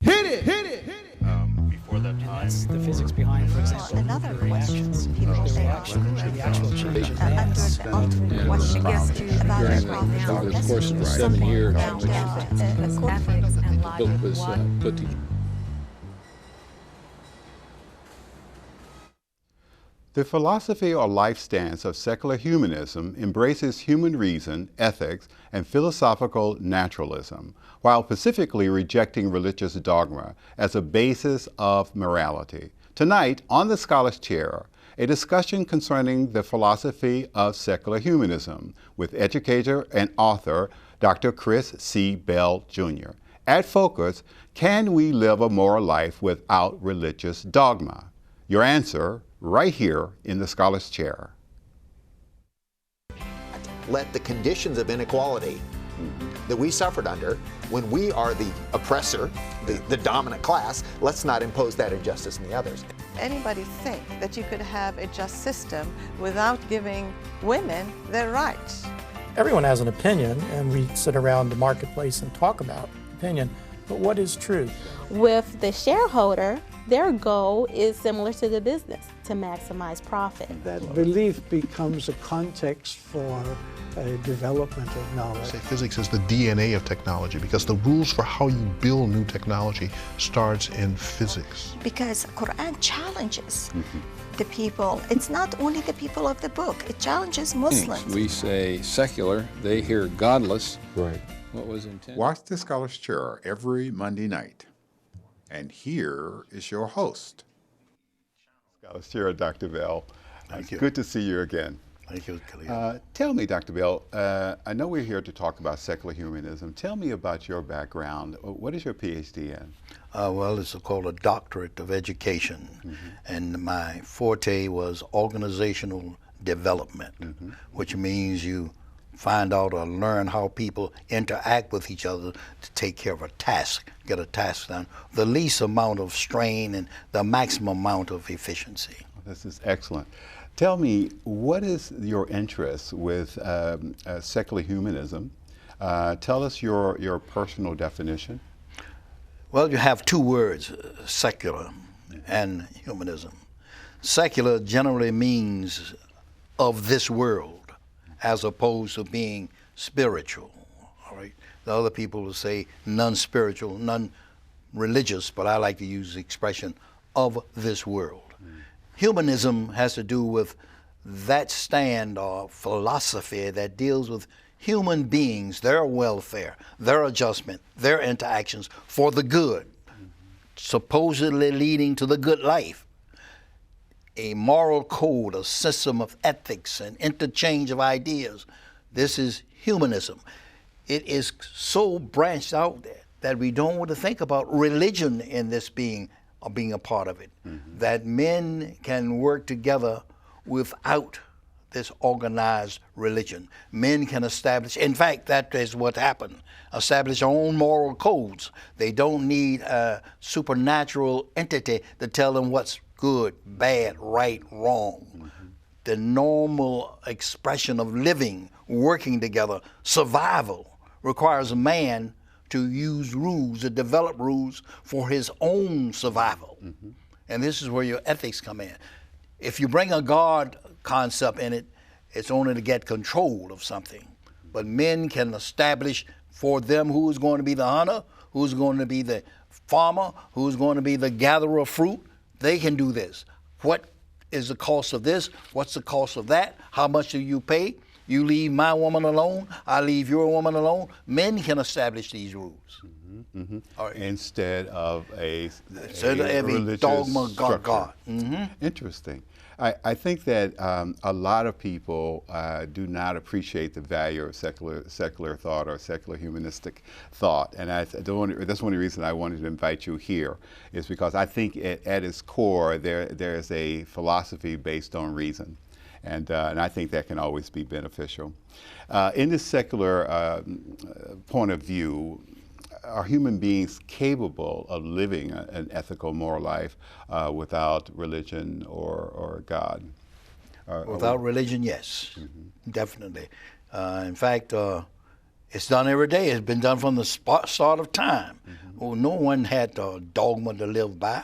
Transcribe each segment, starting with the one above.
Before that time. It's the physics behind, for example, another reactions, question people reaction to the actual change in mass. under the ultimate question about During the the course of 7 years, ethics the and book logic. was put together. The philosophy or life stance of secular humanism embraces human reason, ethics, and philosophical naturalism, while specifically rejecting religious dogma as a basis of morality. Tonight, on the Scholar's Chair, a discussion concerning the philosophy of secular humanism with educator and author Dr. Chris C. Bell, Jr. At Focus, can we live a moral life without religious dogma? Your answer right here in the Scholar's Chair. Let the conditions of inequality that we suffered under, when we are the oppressor, the dominant class, let's not impose that injustice on the others. Anybody think that you could have a just system without giving women their rights? Everyone has an opinion, and we sit around the marketplace and talk about opinion, but what is truth? With the shareholder, their goal is similar to the business, to maximize profit. That belief becomes a context for a development of knowledge. Say physics is the DNA of technology because the rules for how you build new technology starts in physics. Because Quran challenges the people. It's not only the people of the book, it challenges Muslims. We say secular, they hear godless. Right. What was intended? Watch the Scholar's Chair every Monday night. And here is your host, Scholar's Chair, Dr. Bell. Thank you. Good to see you again. Thank you, Khalil. Tell me, Dr. Bell, I know we're here to talk about secular humanism. Tell me about your background. What is your PhD in? Well, it's called a doctorate of education, and my forte was organizational development, which means you find out or learn how people interact with each other to take care of a task, get a task done, the least amount of strain and the maximum amount of efficiency. This is excellent. Tell me, what is your interest with secular humanism? Tell us your personal definition. Well, you have two words, secular and humanism. Secular generally means of this world, as opposed to being spiritual, all right? The other people will say non-spiritual, non-religious, but I like to use the expression of this world. Humanism has to do with that stand or philosophy that deals with human beings, their welfare, their adjustment, their interactions for the good, supposedly leading to the good life. A moral code, a system of ethics and interchange of ideas. This is humanism. It is so branched out that we don't want to think about religion in this being a part of it. That men can work together without this organized religion. Men can establish, in fact, that is what happened, establish their own moral codes. They don't need a supernatural entity to tell them what's good, bad, right, wrong. The normal expression of living, working together, survival, requires a man to use rules, to develop rules for his own survival. And this is where your ethics come in. If you bring a God concept in it, it's only to get control of something. But men can establish for them who's going to be the hunter, who's going to be the farmer, who's going to be the gatherer of fruit. They can do this. What is the cost of this? What's the cost of that? How much do you pay? You leave my woman alone, I leave your woman alone. Men can establish these rules. Instead of a religious dogma God. Interesting. I think that a lot of people do not appreciate the value of secular thought or secular humanistic thought, and that's one of the reasons I wanted to invite you here, is because I think at its core there's a philosophy based on reason, and I think that can always be beneficial. In this secular point of view, are human beings capable of living an ethical, moral life without religion or God? Without religion, yes, definitely. In fact, it's done every day. It's been done from the start of time. Oh, no one had a dogma to live by.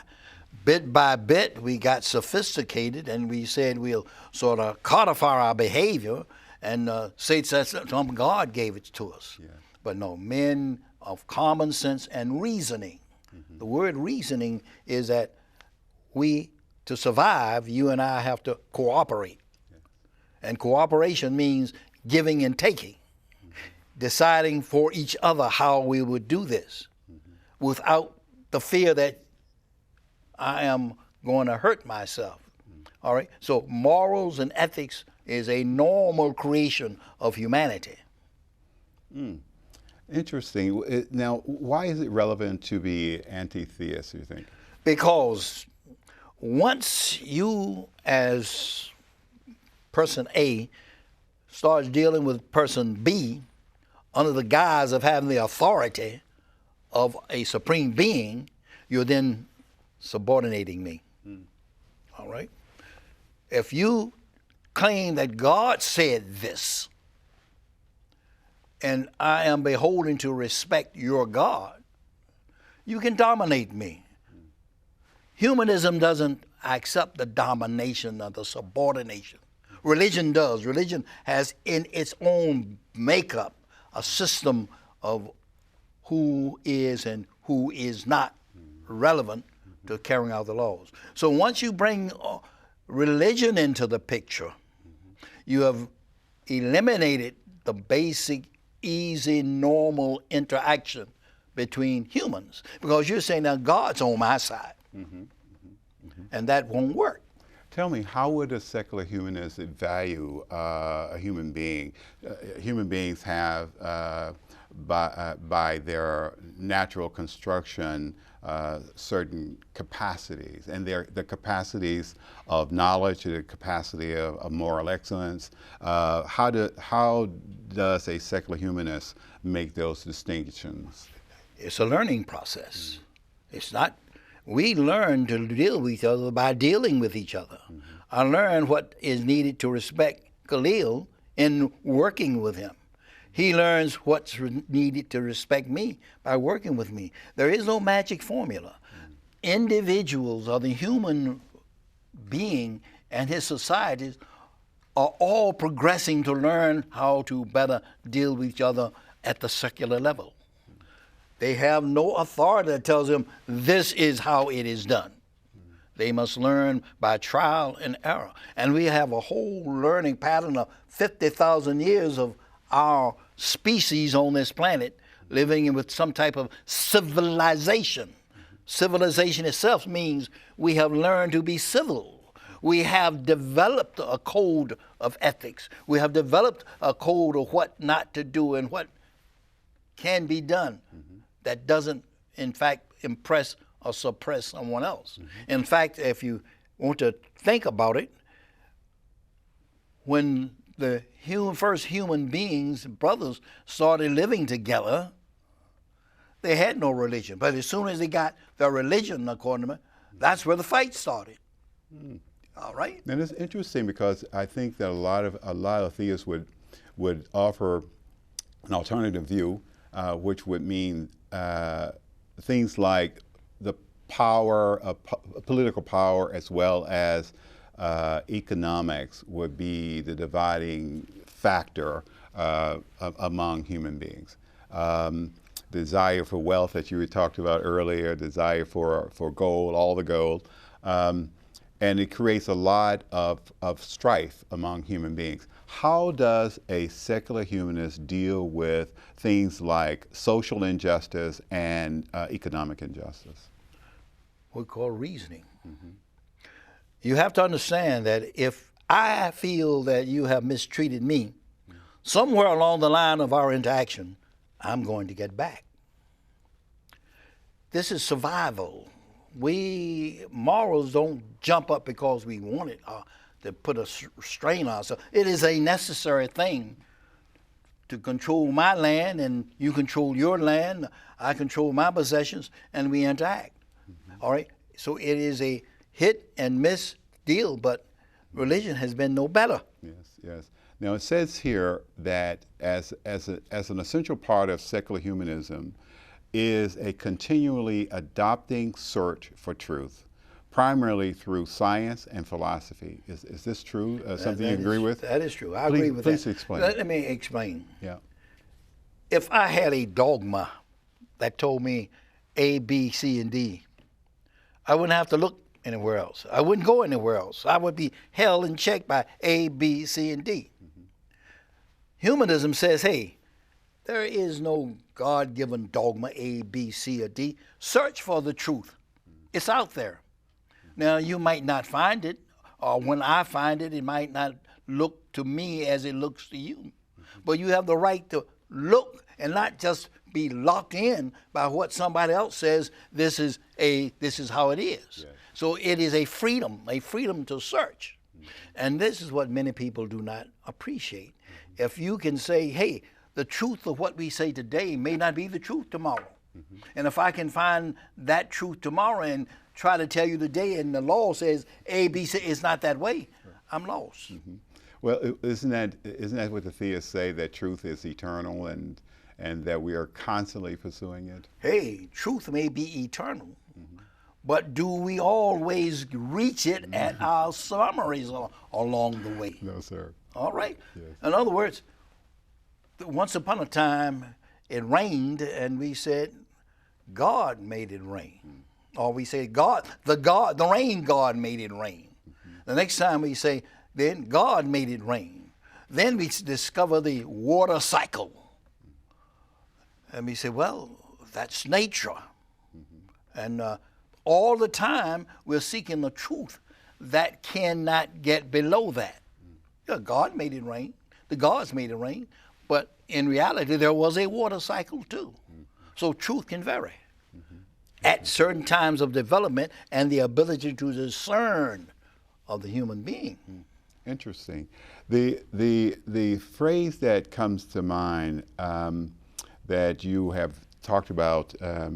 Bit by bit, we got sophisticated, and we said we'll sort of codify our behavior and say that some God gave it to us. Yeah. But no, men of common sense and reasoning. The word reasoning is that to survive, you and I have to cooperate. And cooperation means giving and taking, deciding for each other how we would do this without the fear that I am going to hurt myself. All right? So morals and ethics is a normal creation of humanity. Interesting. Now, why is it relevant to be anti-theist, you think? Because once you, as person A, starts dealing with person B under the guise of having the authority of a supreme being, you're then subordinating me. All right? If you claim that God said this, and I am beholden to respect your God, you can dominate me. Humanism doesn't accept the domination or the subordination. Religion does. Religion has in its own makeup a system of who is and who is not relevant to carrying out the laws. So once you bring religion into the picture, you have eliminated the basic, easy, normal interaction between humans, because you're saying now God's on my side, and that won't work. Tell me, how would a secular humanist value a human being? Human beings have, by their natural construction, certain capacities, and the capacities of knowledge, the capacity of moral excellence. How does a secular humanist make those distinctions? It's a learning process. It's not. We learn to deal with each other by dealing with each other. I learned what is needed to respect Khalil in working with him. He learns what's needed to respect me by working with me. There is no magic formula. Individuals or the human being and his societies are all progressing to learn how to better deal with each other at the secular level. They have no authority that tells them this is how it is done. They must learn by trial and error. And we have a whole learning pattern of 50,000 years of our species on this planet living with some type of civilization. Civilization itself means we have learned to be civil. We have developed a code of ethics. We have developed a code of what not to do and what can be done that doesn't, in fact, impress or suppress someone else. In fact, if you want to think about it, when the first human beings, brothers, started living together, they had no religion. But as soon as they got their religion, according to me, that's where the fight started. All right? And it's interesting because I think that a lot of theists would offer an alternative view, which would mean things like the power of political power as well as economics would be the dividing factor among human beings. Desire for wealth that you had talked about earlier, desire for gold, all the gold, and it creates a lot of strife among human beings. How does a secular humanist deal with things like social injustice and economic injustice? We call reasoning. You have to understand that if I feel that you have mistreated me, somewhere along the line of our interaction, I'm going to get back. This is survival. Morals don't jump up because we want it to put a strain on ourselves. It is a necessary thing to control my land, and you control your land, I control my possessions, and we interact. All right? So it is a hit and miss deal, but religion has been no better. Yes. Now it says here that as an essential part of secular humanism, is a continually adopting search for truth, primarily through science and philosophy. Is this true? Something you agree with? That is true. I agree with Please that. explain. Let me explain. Yeah. If I had a dogma that told me A, B, C, and D, I wouldn't have to look anywhere else. I wouldn't go anywhere else. I would be held in check by A, B, C, and D. Humanism says, hey, there is no God-given dogma A, B, C, or D. Search for the truth. It's out there. Now, you might not find it, or when I find it, it might not look to me as it looks to you. But you have the right to look and not just be locked in by what somebody else says this is how it is. Yes. So it is a freedom to search. And this is what many people do not appreciate. If you can say, hey, the truth of what we say today may not be the truth tomorrow. And if I can find that truth tomorrow and try to tell you today, and the law says A, B, C, it's not that way, I'm lost. Well, isn't that what the theists say, that truth is eternal and that we are constantly pursuing it? Hey, truth may be eternal, but do we always reach it at our summaries along the way? No, sir. All right. Yes. In other words, once upon a time it rained, and we said God made it rain, or we say the rain God made it rain. The next time we say then God made it rain. Then we discover the water cycle, and we say, well, that's nature. And all the time we're seeking the truth that cannot get below that. Yeah, God made it rain. The gods made it rain. But in reality, there was a water cycle too. So truth can vary at certain times of development and the ability to discern of the human being. Interesting. The phrase that comes to mind that you have talked about a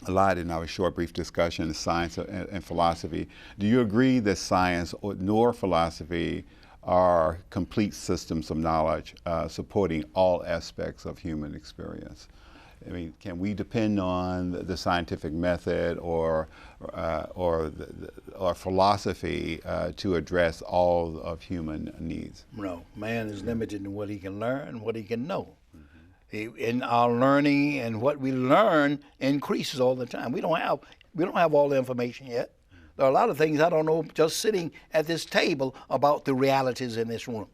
lot in our short, brief discussion is science and philosophy. Do you agree that science nor philosophy are complete systems of knowledge supporting all aspects of human experience? I mean, can we depend on the scientific method or philosophy to address all of human needs? No, man is limited in what he can learn, what he can know. In our learning, and what we learn increases all the time. We don't have all the information yet. There are a lot of things I don't know just sitting at this table about the realities in this room.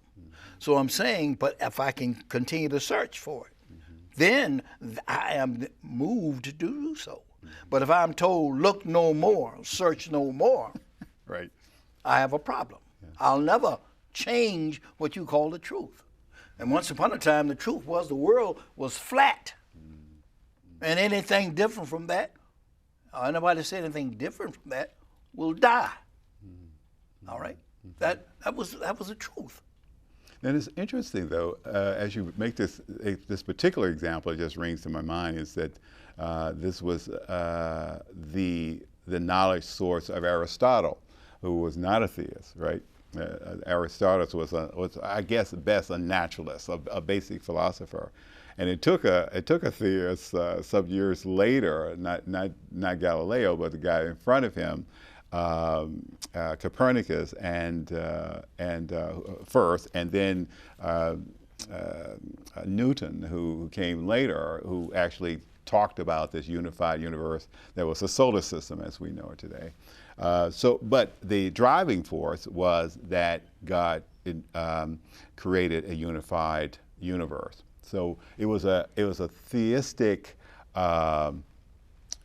So I'm saying, but if I can continue to search for it, then I am moved to do so. But if I'm told, look no more, search no more, right, I have a problem. I'll never change what you call the truth. And once upon a time, the truth was the world was flat. And anything different from that, or anybody say anything different from that, will die. All right? That was the truth. And it's interesting, though, as you make this particular example, it just rings to my mind, is that this was the knowledge source of Aristotle, who was not a theist, right? Aristotle was, I guess, at best a naturalist, a basic philosopher, and it took a theist some years later, not Galileo, but the guy in front of him, Copernicus, and first, and then Newton, who came later, who actually talked about this unified universe that was the solar system as we know it today. But the driving force was that God created a unified universe. So it was a theistic,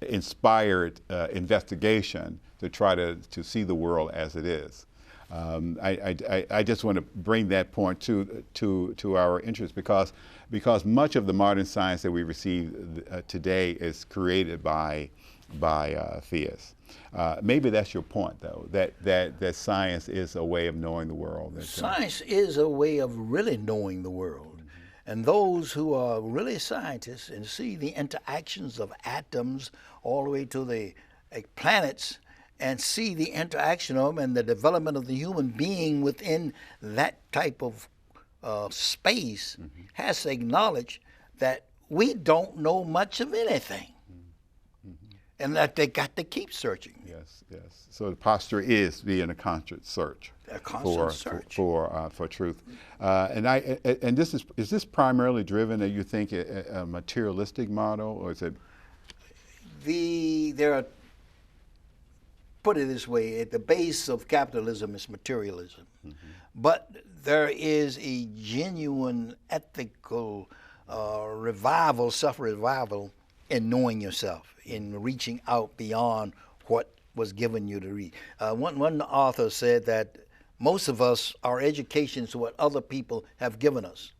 inspired investigation to try to see the world as it is. I just want to bring that point to our interest because much of the modern science that we receive today is created by theists. Maybe that's your point, though, that science is a way of knowing the world. Science is a way of really knowing the world. And those who are really scientists and see the interactions of atoms all the way to the planets and see the interaction of them and the development of the human being within that type of space has to acknowledge that we don't know much of anything. And that they got to keep searching. Yes, yes. So the posture is being a constant search. A constant search. For truth. And is this primarily driven, that you think, a materialistic model, or is it? There are, put it this way, at the base of capitalism is materialism. But there is a genuine ethical revival, self-revival in knowing yourself, in reaching out beyond what was given you to read. One author said that most of us, our education is what other people have given us.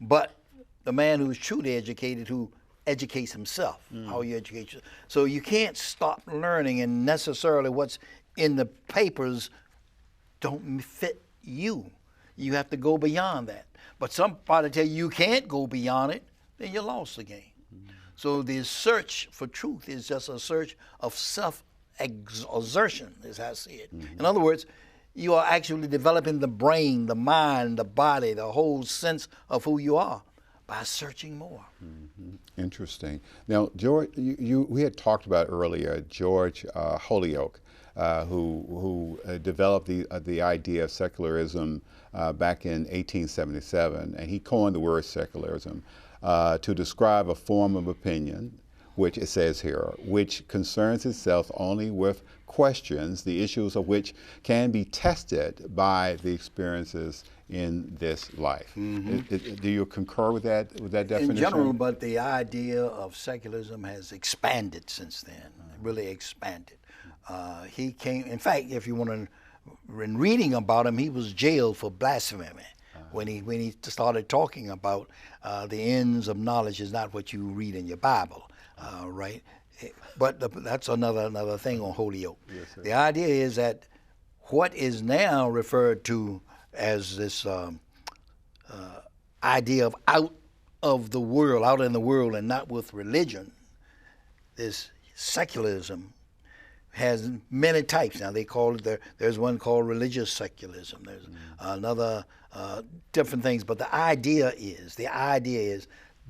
But the man who's truly educated, who educates himself, how you educate yourself. So you can't stop learning, and necessarily what's in the papers don't fit you. You have to go beyond that. But somebody tell you can't go beyond it, then you're lost again. So the search for truth is just a search of self-exertion, as I see it. In other words, you are actually developing the brain, the mind, the body, the whole sense of who you are by searching more. Interesting. Now, George, we had talked about earlier George Holyoake, who developed the idea of secularism back in 1877, and he coined the word secularism to describe a form of opinion, which it says here, which concerns itself only with questions, the issues of which can be tested by the experiences in this life. Do you concur with that definition? In general, but the idea of secularism has expanded since then, really expanded. He came, in fact, if you want to, in reading about him, he was jailed for blasphemy. When he started talking about the ends of knowledge is not what you read in your Bible, right? But that's another thing on Holyoake. Yes, sir. The idea is that what is now referred to as this idea of out of the world, out in the world, and not with religion, this secularism has many types. Now they call it, there's one called religious secularism. There's another, different things. But the idea is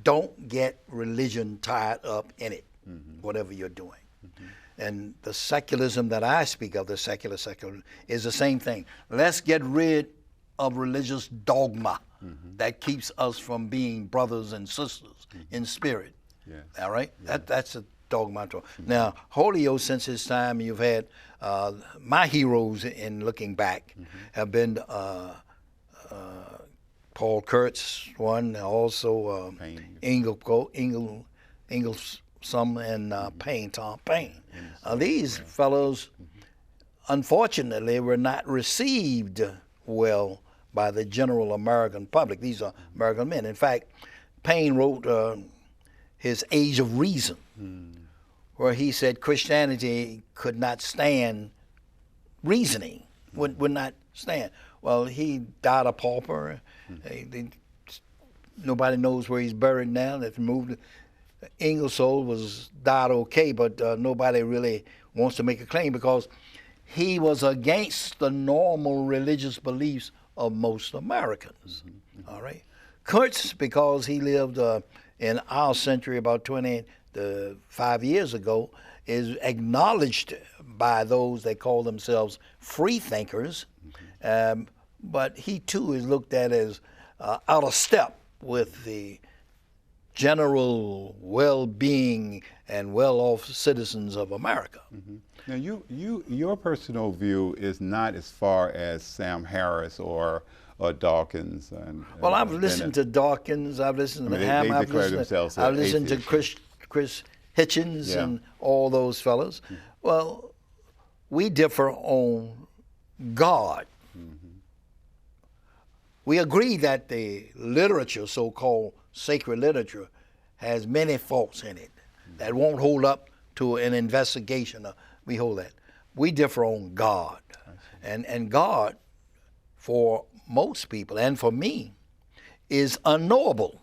don't get religion tied up in it, whatever you're doing. And the secularism that I speak of, the secular is the same thing. Let's get rid of religious dogma that keeps us from being brothers and sisters in spirit. Yes. All right? That's a dogma. Now, Holyoake, since his time, you've had my heroes in looking back have been Paul Kurtz, one, also Ingalls and Payne, Tom Paine. These fellows, unfortunately, were not received well by the general American public. These are American men. In fact, Paine wrote his Age of Reason, where he said Christianity could not stand reasoning, would not stand. Well, he died a pauper. Nobody knows where he's buried now. They've moved. Ingersoll died okay, but nobody really wants to make a claim because he was against the normal religious beliefs of most Americans. All right. Kurtz, because he lived in our century about 25 years ago, is acknowledged by those that call themselves free thinkers, but he too is looked at as out of step with the general well-being and well-off citizens of America. Now, your personal view is not as far as Sam Harris or Dawkins. Well, I've listened to Dawkins. I've listened to Ham. They declare themselves I've listened to Chris Hitchens and all those fellows. Well, we differ on God. We agree that the literature, so-called sacred literature, has many faults in it that won't hold up to an investigation. We hold that. We differ on God. And God, for most people, and for me, is unknowable.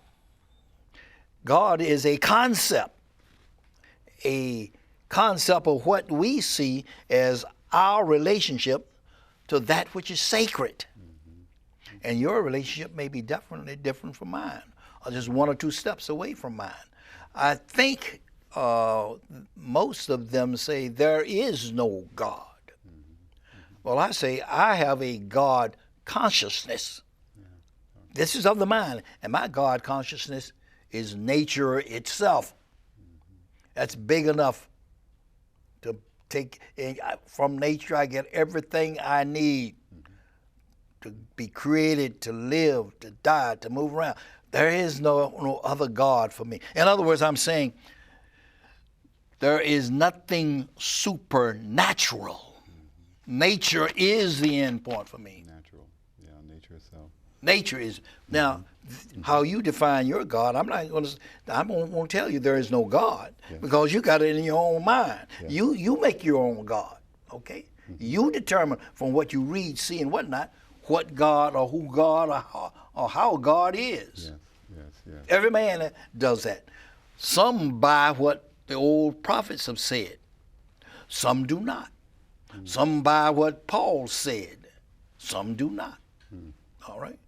God is a concept of what we see as our relationship to that which is sacred. And your relationship may be definitely different from mine. are just one or two steps away from mine. I think most of them say there is no God. Well, I say I have a God consciousness. This is of the mind, and my God consciousness is nature itself. That's big enough to take from nature. I get everything I need to be created, to live, to die, to move around. There is no other God for me. In other words, I'm saying there is nothing supernatural. Nature is the end point for me. Natural, yeah, nature itself. Nature is. Now, how you define your God, I'm not going to tell you there is no God, because you got it in your own mind. You make your own God, okay? You determine from what you read, see, and whatnot, what God or who God or how God is. Yes. Every man does that. Some buy what the old prophets have said. Some do not. Some buy what Paul said. Some do not. All right?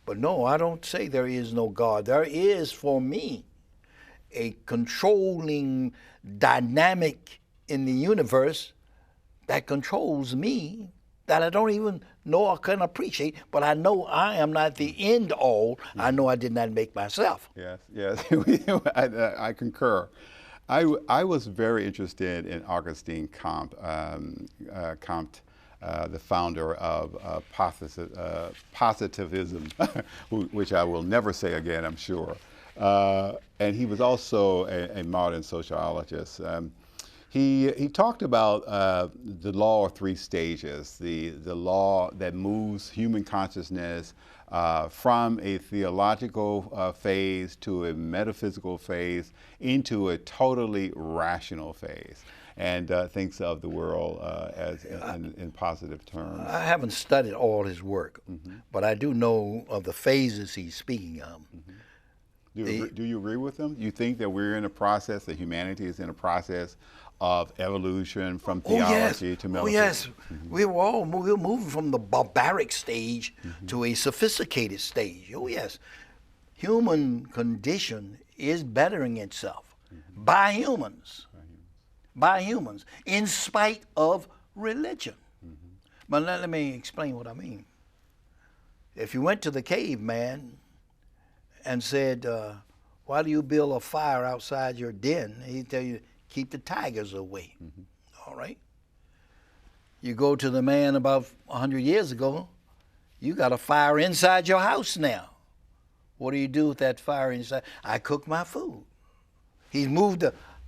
But no, I don't say there is no God. There is, for me, a controlling dynamic in the universe that controls me that I don't even know or can appreciate, but I know I am not the end all. I know I did not make myself. Yes. I concur. I was very interested in Augustine Comte, the founder of positivism, which I will never say again, I'm sure. And he was also a modern sociologist. He talked about the law of three stages, the law that moves human consciousness from a theological phase to a metaphysical phase into a totally rational phase, and thinks of the world as in positive terms. I haven't studied all his work, but I do know of the phases he's speaking of. Do you agree with him? You think that we're in a process, that humanity is in a process of evolution from theology to metaphysics? Oh, yes. We're moving from the barbaric stage to a sophisticated stage. Oh, yes. Human condition is bettering itself by humans. By humans, in spite of religion. But let me explain what I mean. If you went to the caveman and said, why do you build a fire outside your den? He'd tell you, keep the tigers away. All right? You go to the man about 100 years ago, you got a fire inside your house now. What do you do with that fire inside? I cook my food. He's moved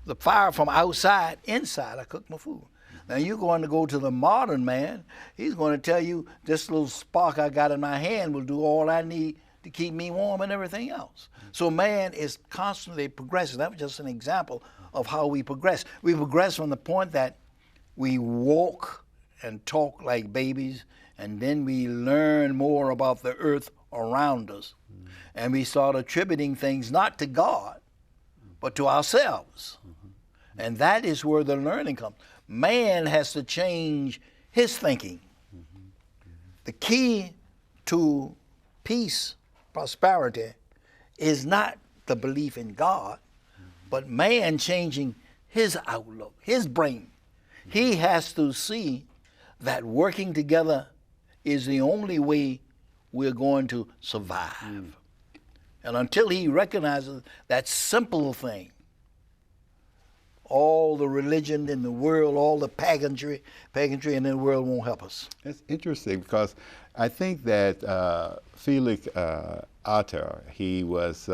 the fire from outside inside. I cook my food. Now you're going to go to the modern man. He's going to tell you, this little spark I got in my hand will do all I need to keep me warm and everything else. So man is constantly progressing. That was just an example of how we progress. We progress from the point that we walk and talk like babies, and then we learn more about the earth around us. And we start attributing things not to God, but to ourselves. And that is where the learning comes. Man has to change his thinking. The key to peace, prosperity, is not the belief in God, but man changing his outlook, his brain. He has to see that working together is the only way we're going to survive. And until he recognizes that simple thing, all the religion in the world, all the pageantry in the world won't help us. It's interesting because I think that Felix Ater, he was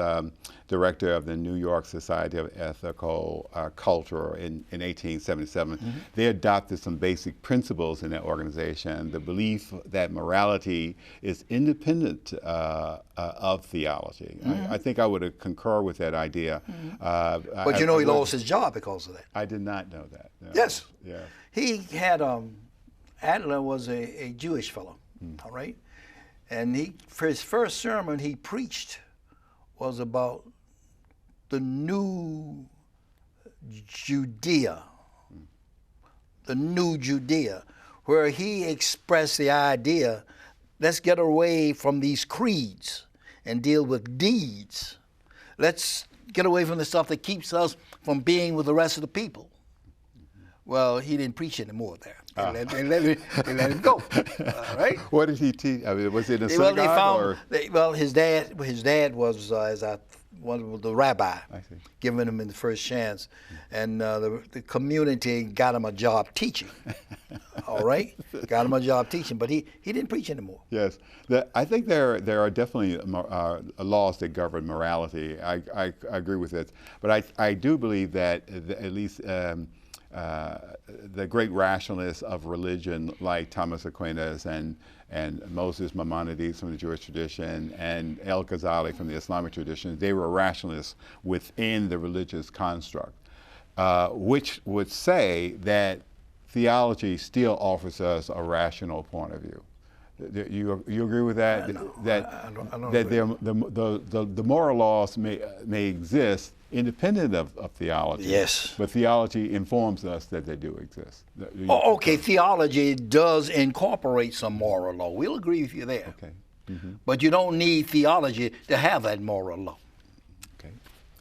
director of the New York Society of Ethical Culture in 1877. They adopted some basic principles in that organization, the belief that morality is independent of theology. I think I would concur with that idea. But he lost his job because of that. I did not know that. No. Yes. Yeah. He had, Adler was a Jewish fellow, all right? And for his first sermon he preached was about the new Judea, where he expressed the idea, let's get away from these creeds and deal with deeds. let's get away from the stuff that keeps us from being with the rest of the people. Well, he didn't preach anymore there. They let it go. All right. What did he teach? I mean, was it in a Well, synagogue? they found. Or? Well, his dad was one of the rabbi, giving him the first chance, and the community got him a job teaching. All right, got him a job teaching, but he didn't preach anymore. Yes, I think there are definitely laws that govern morality. I agree with it, but I do believe that at least. The great rationalists of religion, like Thomas Aquinas and Moses Maimonides from the Jewish tradition and El Ghazali from the Islamic tradition, they were rationalists within the religious construct, which would say that theology still offers us a rational point of view. You agree with that? I don't that agree. The moral laws may exist independent of theology. Yes. But theology informs us that they do exist. Okay, theology does incorporate some moral law. We'll agree with you there. Okay. But you don't need theology to have that moral law. Okay.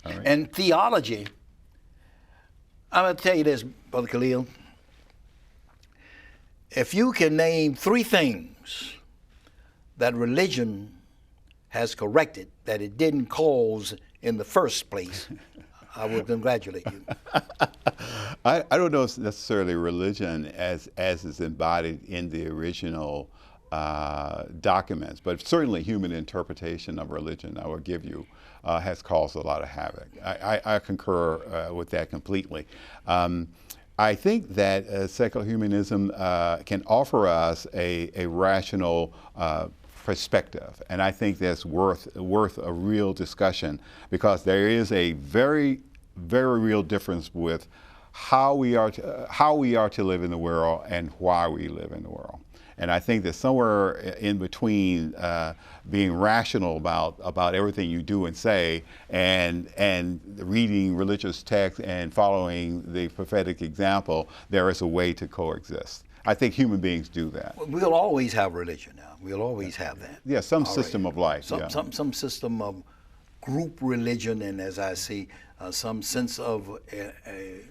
All right. And theology, I'm going to tell you this, Brother Khalil. If you can name 3 things that religion has corrected that it didn't cause in the first place, I will congratulate you. I don't know if necessarily religion as is embodied in the original documents, but certainly human interpretation of religion, I will give you, has caused a lot of havoc. I concur with that completely. I think that secular humanism can offer us a rational perspective, and I think that's worth a real discussion, because there is a very, very real difference with how we are to live in the world and why we live in the world. And I think that somewhere in between being rational about everything you do and say, and reading religious texts and following the prophetic example, there is a way to coexist. I think human beings do that. We'll always have religion now. We'll always have that. Yeah, some system of life. Some system of group religion, and as I see, some sense of a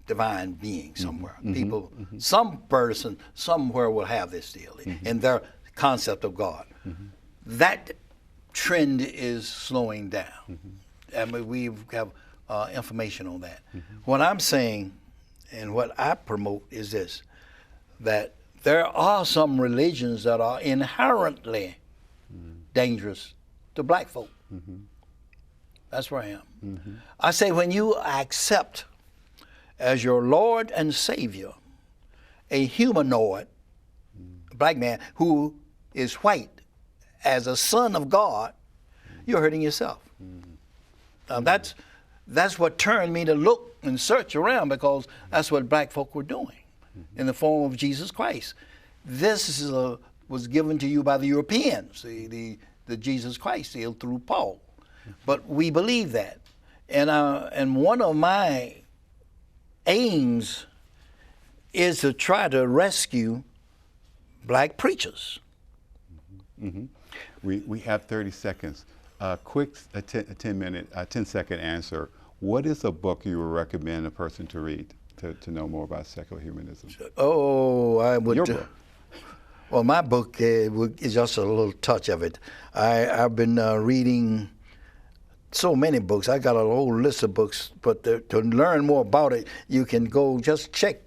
divine being somewhere. People, some person somewhere will have this deal in their concept of God. That trend is slowing down. I mean, we have information on that. What I'm saying and what I promote is this, that there are some religions that are inherently dangerous to black folk. That's where I am. I say when you accept as your Lord and Savior a humanoid, a black man who is white, as a son of God, you're hurting yourself. That's what turned me to look and search around, because that's what black folk were doing in the form of Jesus Christ. This was given to you by the Europeans, the Jesus Christ sealed through Paul. But we believe that. And one of my aims is to try to rescue black preachers. We have 30 seconds. Quick 10-second answer. What is a book you would recommend a person to read to know more about secular humanism? Oh, I would. Your book. Well, my book is just a little touch of it. I've been reading so many books. I got a whole list of books, but to learn more about it, you can go just check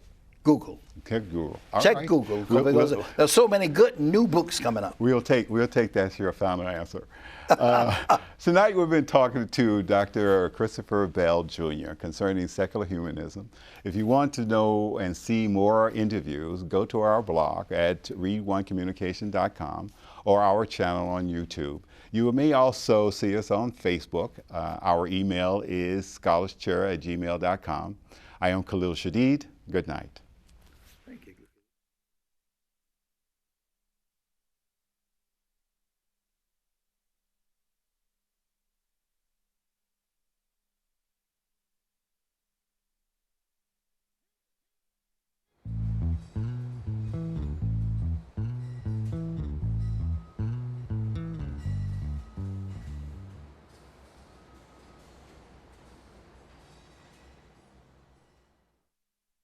Google. Check Google. Check Google, because there's so many good new books coming up. We'll take that as your final answer. Tonight we've been talking to Dr. Christopher Bell Jr. concerning secular humanism. If you want to know and see more interviews, go to our blog at readoncommunication.com or our channel on YouTube. You may also see us on Facebook. Our email is scholarschair@gmail.com. I am Khalil Shadid. Good night.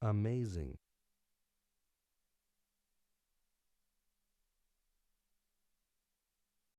amazing.